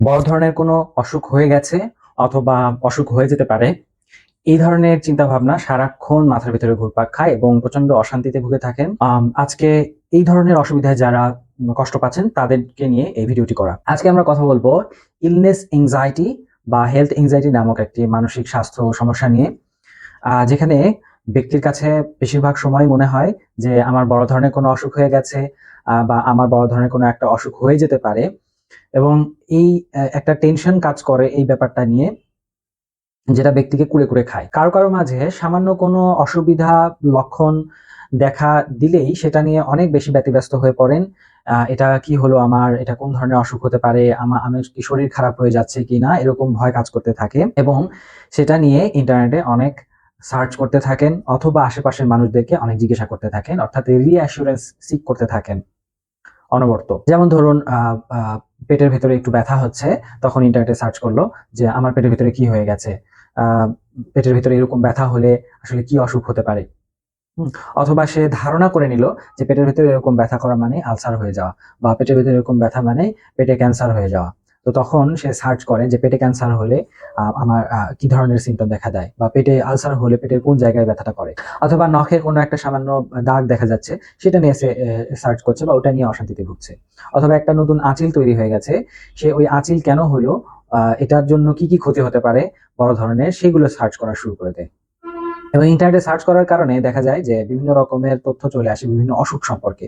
বড় ধরনের কোনো অসুখ হয়ে গেছে অথবা অসুখ হয়ে যেতে পারে, এই ধরনের চিন্তাভাবনা সারাক্ষণ মাথার ভেতরে ঘুরপাক খায় এবং প্রচন্ড অশান্তিতে ভুগে থাকেন। আজকে এই ধরনের অসুবিধায় যারা কষ্ট পাচ্ছেন তাদেরকে নিয়ে এই ভিডিওটি করা। আজকে আমরা কথা বলবো ইলনেস এংজাইটি বা হেলথ এংজাইটি নামক একটি মানসিক স্বাস্থ্য সমস্যা নিয়ে, যেখানে ব্যক্তির কাছে বেশিরভাগ সময় মনে হয় যে আমার বড় ধরনের কোনো অসুখ হয়ে গেছে, বা আমার বড় ধরনের কোনো একটা অসুখ হয়ে যেতে পারে, এবং এই একটা টেনশন কাজ করে এই ব্যাপারটা নিয়ে, যেটা ব্যক্তিকে কুরে, কুরে খায়। কারো মাঝে সামান্য কোনো অসুবিধা লক্ষণ দেখা দিলেই সেটা নিয়ে অনেক বেশি ব্যতিব্যস্ত হয়ে পড়েন। এটা কি হলো আমার? এটা কোন ধরনের অসুখ হতে পারে? আমার কি শরীর খারাপ হয়ে যাচ্ছে কিনা? এরকম ভয় কাজ করতে থাকে এবং সেটা নিয়ে ইন্টারনেটে অনেক সার্চ করতে থাকেন অথবা আশেপাশের মানুষদেরকে অনেক জিজ্ঞাসা করতে থাকেন। অর্থাৎ রিঅ্যাসুরেন্স সিক করতে থাকেন অনবরত। যেমন ধরুন, পেটের ভেতরে একটু ব্যথা হচ্ছে, তখন ইন্টারনেটে সার্চ করলো যে আমার পেটের ভেতরে কি হয়ে গেছে? আ পেটের ভেতরে এরকম ব্যথা হলে আসলে কি অসুখ হতে পারে? হুম? অথবা সে ধারণা করে নিল যে পেটের ভেতরে এরকম ব্যথা করা মানে আলসার হয়ে যাওয়া, বা পেটের ভেতরে এরকম ব্যথা মানে পেটে ক্যান্সার হয়ে যাওয়া। তো তখন সে সার্চ করে যে পেটে ক্যান্সার হলে আমার কি ধরনের সিম্পটম দেখা দেয়, বা পেটে আলসার হলে পেটের কোন জায়গায় ব্যথাটা করে। অথবা নখে কোনো একটা সামান্য দাগ দেখা যাচ্ছে, সেটা নিয়ে সে সার্চ করছে বা ওটা নিয়ে অশান্তিতে ভুগছে। অথবা একটা নতুন আঁচিল তৈরি হয়ে গেছে, সে ওই আঁচিল কেন হলো, এটার জন্য কি ক্ষতি হতে পারে বড় ধরনের, সেগুলো সার্চ করা শুরু করে দেয়। এবং ইন্টারনেটে সার্চ করার কারণে দেখা যায় যে বিভিন্ন রকমের তথ্য চলে আসে বিভিন্ন অসুখ সম্পর্কে,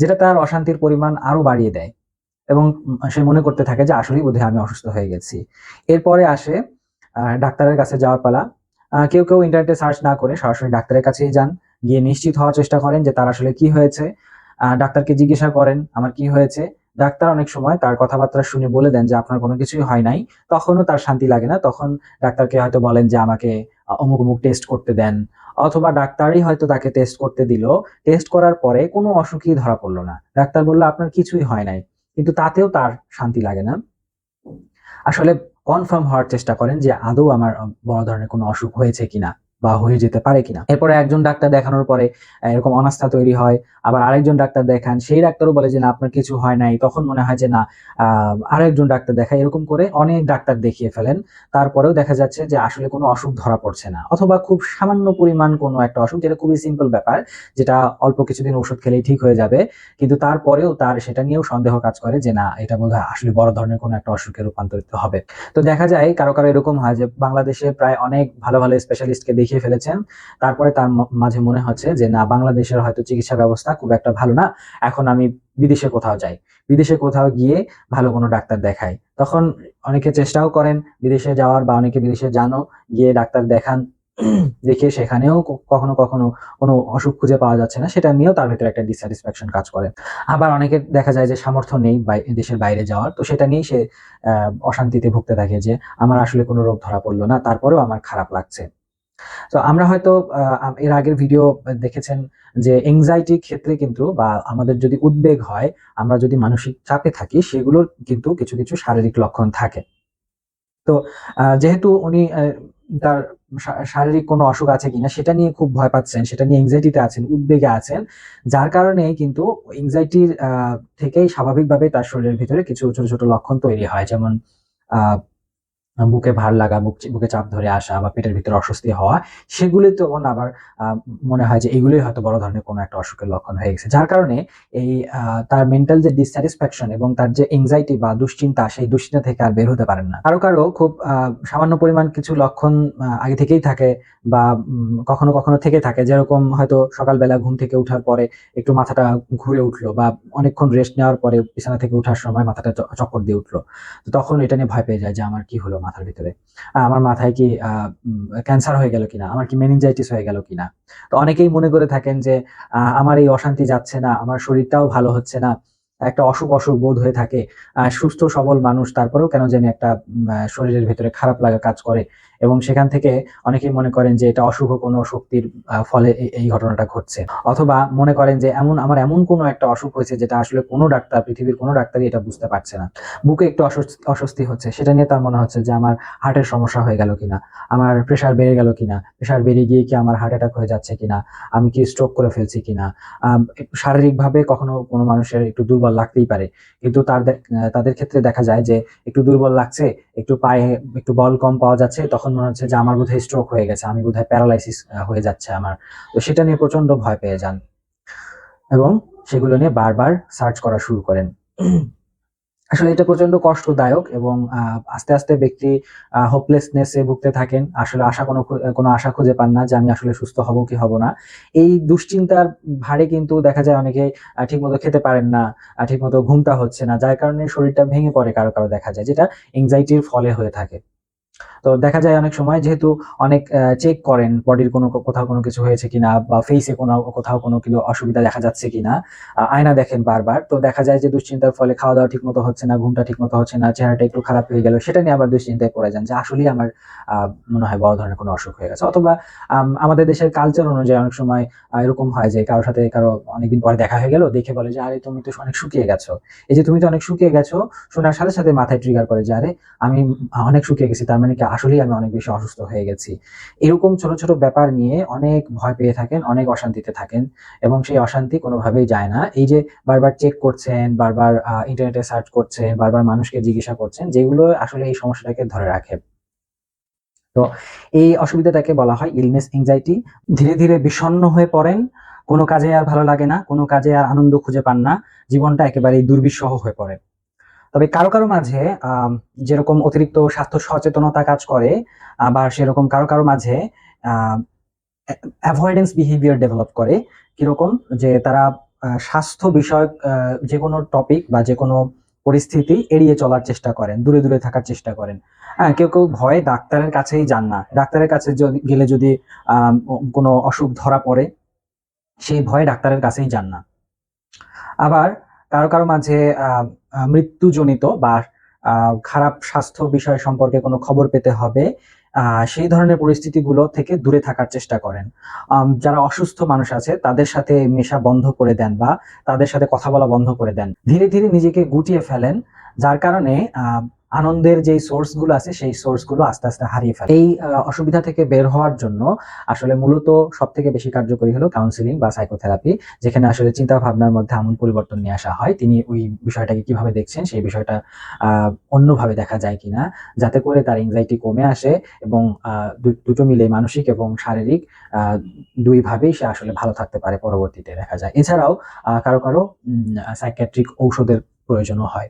যেটা তার অশান্তির পরিমাণ আরো বাড়িয়ে দেয় এবং সে মনে করতে থাকে যে আসলেই বোধহয় আমি অসুস্থ হয়ে গেছি। এরপরে আসে ডাক্তারের কাছে যাওয়ার পালা। কেউ ইন্টারনেটে সার্চ না করে সরাসরি ডাক্তারের কাছেই যান। গিয়ে নিশ্চিত হওয়ার চেষ্টা করেন যে তার আসলে কি হয়েছে। ডাক্তারকে জিজ্ঞাসা করেন, "আমার কি হয়েছে?" ডাক্তার অনেক সময় তার কথাবার্তা শুনে বলে দেন যে, "আপনার কোনো কিছুই হয় নাই।" তখনও তার শান্তি লাগে না। তখন ডাক্তারকে হয়তো বলেন যে, "আমাকে অমুক টেস্ট করতে দেন।" অথবা ডাক্তারই হয়তো তাকে টেস্ট করতে দিল। টেস্ট করার পরে কোনো অসুখই ধরা পড়ল না। ডাক্তার বলল, "আপনার কিছুই হয় নাই।" কিন্তু তাতেও তার শান্তি লাগে না। আসলে কনফার্ম হওয়ার চেষ্টা করেন যে আদৌ আমার বড় ধরনের কোনো অসুখ হয়েছে কিনা বা হয়ে যেতে পারে কিনা। এরপরে একজন ডাক্তার দেখানোর পরে এরকম অনাস্থা তৈরি হয়। আবার আরেকজন ডাক্তার দেখান। সেই ডাক্তারও বলে যে, "না, আপনার কিছু হয় নাই।" তখন মনে হয় যে না, আ আরেকজন ডাক্তার দেখাই। এরকম করে অনেক ডাক্তার দেখিয়ে ফেলেন। তারপরেও দেখা যাচ্ছে যে আসলে কোনো অসুখ ধরা পড়ছে না। অথবা খুব সামান্য পরিমাণ কোনো একটা অসুখ, যেটা খুবই সিম্পল ব্যাপার, যেটা অল্প কিছুদিন ওষুধ খেলেই ঠিক হয়ে যাবে। কিন্তু তারপরেও তার সেটা নিয়েও সন্দেহ কাজ করে যে না, এটা বোধহয় আসলে বড় ধরনের কোনো একটা অসুখে রূপান্তরিত হবে। তো দেখা যায় কারো এরকম হয় যে বাংলাদেশে প্রায় অনেক ভালো স্পেশালিস্টকে দেখিয়ে ফেলেছেন। তারপরে তার মাঝে মনে হচ্ছে যে না, বাংলাদেশের হয়তো চিকিৎসা ব্যবস্থা খুব একটা ভালো না। এখন আমি বিদেশে কোথাও যাই। বিদেশে কোথাও গিয়ে ভালো কোনো ডাক্তার দেখাই। তখন অনেকে চেষ্টাও করেন বিদেশে যাওয়ার, বা অনেকে বিদেশে যানও, গিয়ে ডাক্তার দেখান। দেখে সেখানেও কখনো কোনো অসুখ খুঁজে পাওয়া যাচ্ছে না। সেটা নিয়েও তার ভেতরে একটা ডিস্স্যাটিসফ্যাকশন কাজ করে। আবার অনেকের দেখা যায় যে সামর্থ্য নেই দেশের বাইরে যাওয়ার। তো সেটা নিয়েই সে অ্যা অশান্তিতে ভুগতে থাকে যে আমার আসলে কোনো রোগ ধরা পড়ল না। তারপরেও আমার খারাপ লাগছে। তো আমরা হয়তো এর আগের ভিডিও দেখেছেন যে এনক্সাইটির ক্ষেত্রে কিন্তু, বা আমাদের যদি উদ্বেগ হয়, আমরা যদি মানসিক চাপে থাকি, সেগুলোর কিন্তু কিছু শারীরিক লক্ষণ থাকে। তো যেহেতু উনি তার শারীরিক কোনো অসুখ আছে কিনা সেটা নিয়ে খুব ভয় পাচ্ছেন, সেটা নিয়ে anxiety তে আছেন, উদ্বেগে আছেন। যার কারণে কিন্তু anxiety র থেকেই স্বাভাবিকভাবেই তার শরীরের ভিতরে কিছু ছোট লক্ষণ তৈরি হয়। যেমন আ বুকে ভার লাগা, বুকে চাপ ধরে আসা, বা পেটের ভিতরে অস্বস্তি হওয়া, সেগুলি তখন আবার আ মনে হয় যে এগুলোই হয়তো বড় ধরনের কোনো একটা অসুখের লক্ষণ হয়ে গেছে। যার কারণে এই তার মেন্টাল যে dissatisfaction এবং তার যে anxiety বা দুশ্চিন্তা, সেই দুশ্চিন্তা থেকে আর বের হতে পারেন না। কারো খুব সামান্য পরিমাণ কিছু লক্ষণ আগে থেকেই থাকে, বা কখনো থেকে থাকে। যেরকম হয়তো সকালবেলা ঘুম থেকে উঠার পরে একটু মাথাটা ঘুরে উঠলো, বা অনেকক্ষণ রেস্ট নেওয়ার পরে বিছানা থেকে উঠার সময় মাথাটা চক্কর দিয়ে উঠলো। তো তখন এটা নিয়ে ভয় পেয়ে যায় যে আমার কি হলো মাথার ভিতরে? আমার মাথায় কি ক্যান্সার হয়ে গেল কিনা? আমার কি মেনিনজাইটিস হয়ে গেল কিনা? তো অনেকেই মনে করে থাকেন যে আমার এই অশান্তি যাচ্ছে না, আমার শরীরটাও ভালো হচ্ছে না। একটা অসুখ বোধ হয়ে থাকে। সুস্থ সবল মানুষ, তারপরেও কেন জানি একটা শরীরের ভেতরে খারাপ লাগা কাজ করে, এবং সেখান থেকে অনেকেই মনে করেন যে এটা অশুভ কোনো শক্তির ফলে এই ঘটনাটা ঘটছে। অথবা মনে করেন যে আমার এমন কোনো একটা অসুখ হয়েছে যেটা আসলে কোনো ডাক্তার, পৃথিবীর কোনো ডাক্তারই এটা বুঝতে পারছে না। বুকে একটু অস্বস্তি হচ্ছে। সেটা নিয়ে তার মনে হচ্ছে যে আমার হার্টের সমস্যা হয়ে গেল কিনা? আমার প্রেশার বেড়ে গেল কিনা? প্রেশার বেড়ে গিয়ে কি আমার হার্ট অ্যাটাক হয়ে যাচ্ছে কিনা? আমি কি স্ট্রোক করে ফেলছি কিনা? শারীরিকভাবে কখনো কোনো মানুষের একটু দুর্বল দুর্বল লাগতেই পারে, কিন্তু তাদের ক্ষেত্রে দেখা যায় যে একটু দুর্বল লাগছে, একটু পায়ে একটু বল কম পাওয়া যাচ্ছে, তখন মনে হচ্ছে যে আমার বোধহয় স্ট্রোক হয়ে গেছে, আমি বোধহয় প্যারালাইসিস হয়ে যাচ্ছে আমার। তো সেটা নিয়ে প্রচন্ড ভয় পেয়ে যান এবং সেগুলো নিয়ে বারবার সার্চ করা শুরু করেন। আসলে এটা প্রচন্ড কষ্টদায়ক এবং আস্তে, আস্তে ব্যক্তি হোপলেসনেস এ ভুগতে থাকেন। আসলে কোনো আশা খুঁজে পান না যে আমি আসলে সুস্থ হব কি হব না। এই দুশ্চিন্তার ভারে কিন্তু দেখা যায় অনেকে ঠিকমতো খেতে পারেন না, ঠিকমতো ঘুমটা হচ্ছে না। যার কারণে শরীরটা ভেঙে পড়ে কারো দেখা যায়। যেটা এনক্সাইটির ফলে হয়ে থাকে। তো দেখা যায় অনেক সময় যেহেতু অনেক চেক করেন বডির কোথাও কোনো কিছু হয়েছে কিনা বা ফেইসে কোথাও কোনো অসুবিধা দেখা যাচ্ছে কিনা, আয়না দেখেন বারবার। তো দেখা যায় যে দুশ্চিন্তার ফলে খাওয়া-দাওয়া ঠিকমতো হচ্ছে না, ঘুমটা ঠিকমতো হচ্ছে না, চেহারাটা একটু খারাপ হয়ে গেল। সেটা নিয়ে আবার দুশ্চিন্তায় পড়ে যান যে আসলেই আমার আ মনে হয় বড় ধরনের কোনো অসুখ হয়ে গেছে। অথবা আমাদের দেশের কালচার অনুযায়ী অনেক সময় এরকম হয় যে কারো সাথে কারো অনেকদিন পরে দেখা হয়ে গেল, দেখে বলে যে, "আরে তুমি তো অনেক শুকিয়ে গেছো।" এই যে তুমি তো অনেক শুকিয়ে গেছো, শোনার সাথে, সাথে মাথায় ট্রিগার করে যে, "আরে আমি অনেক শুকিয়ে গেছি। তার মানে কি আসলেই আমি অনেক বেশি অসুস্থ হয়ে গেছি।" এরকম ছোট, ছোট ব্যাপার নিয়ে অনেক ভয় পেয়ে থাকেন, অনেক অশান্তিতে থাকেন এবং সেই অশান্তি কোনোভাবেই যায় না। এই যে বারবার চেক করছেন, বারবার ইন্টারনেটে সার্চ করছেন, বারবার মানুষকে জিজ্ঞাসা করছেন, যেগুলো আসলে এই সমস্যাটাকে ধরে রাখে। তো এই অসুবিধাটাকে বলা হয় ইলনেস এনক্সাইটি। ধীরে, ধীরে বিষণ্ণ হয়ে পড়েন। কোনো কাজে আর ভালো লাগে না, কোনো কাজে আর আনন্দ খুঁজে পান না। জীবনটা একেবারেই দুর্বিষহ হয়ে পড়ে। তবে কারো মাঝে যেরকম অতিরিক্ত স্বাস্থ্য সচেতনতা কাজ করে, আবার সেরকম কারো মাঝে আ অ্যাভয়েডেন্স বিহেভিয়ার ডেভেলপ করে। কিরকম? যে তারা স্বাস্থ্য বিষয়ক যেকোনো টপিক বা যেকোনো পরিস্থিতি এড়িয়ে চলার চেষ্টা করেন। দূরে, দূরে থাকার চেষ্টা করেন। হ্যাঁ? কেউ ভয়ে ডাক্তারের কাছেই যান না। ডাক্তারের কাছে গেলে যদি কোনো অসুখ ধরা পড়ে, সেই ভয়ে ডাক্তারের কাছেই যান না। আবার কারো মাঝে আ আ মৃত্যুজনিত বা আ খারাপ স্বাস্থ্য বিষয় সম্পর্কে কোনো খবর পেতে হবে, আ সেই ধরনের পরিস্থিতিগুলো থেকে দূরে থাকার চেষ্টা করেন। যারা অসুস্থ মানুষ আছে তাদের সাথে মেশা বন্ধ করে দেন বা তাদের সাথে কথা বলা বন্ধ করে দেন। ধীরে, ধীরে নিজেকে গুটিয়ে ফেলেন। যার কারণে আনন্দের যেই সোর্স গুলো আছে সেই সোর্স গুলো আস্তে, আস্তে হারিয়ে ফেলেন। এই অসুবিধা থেকে বের হওয়ার জন্য আসলে মূলত সবথেকে বেশি কার্যকরী হলো কাউন্সেলিং বা সাইকোথেরাপি। যেখানে আসলে চিন্তা ভাবনার মধ্যে আমূল পরিবর্তন নিয়ে আসা হয়। তিনি ওই বিষয়টাকে কিভাবে দেখছেন সেই বিষয়টা আ অন্যভাবে দেখা যায় কিনা, যাতে করে তার এনক্সাইটি কমে আসে এবং দুটো মিলে মানসিক এবং শারীরিক আ ২ ভাবেই সে আসলে ভালো থাকতে পারে পরবর্তীতে দেখা যায়। এছাড়াও কারো উম সাইকিয়াট্রিক ঔষধের প্রয়োজনও হয়।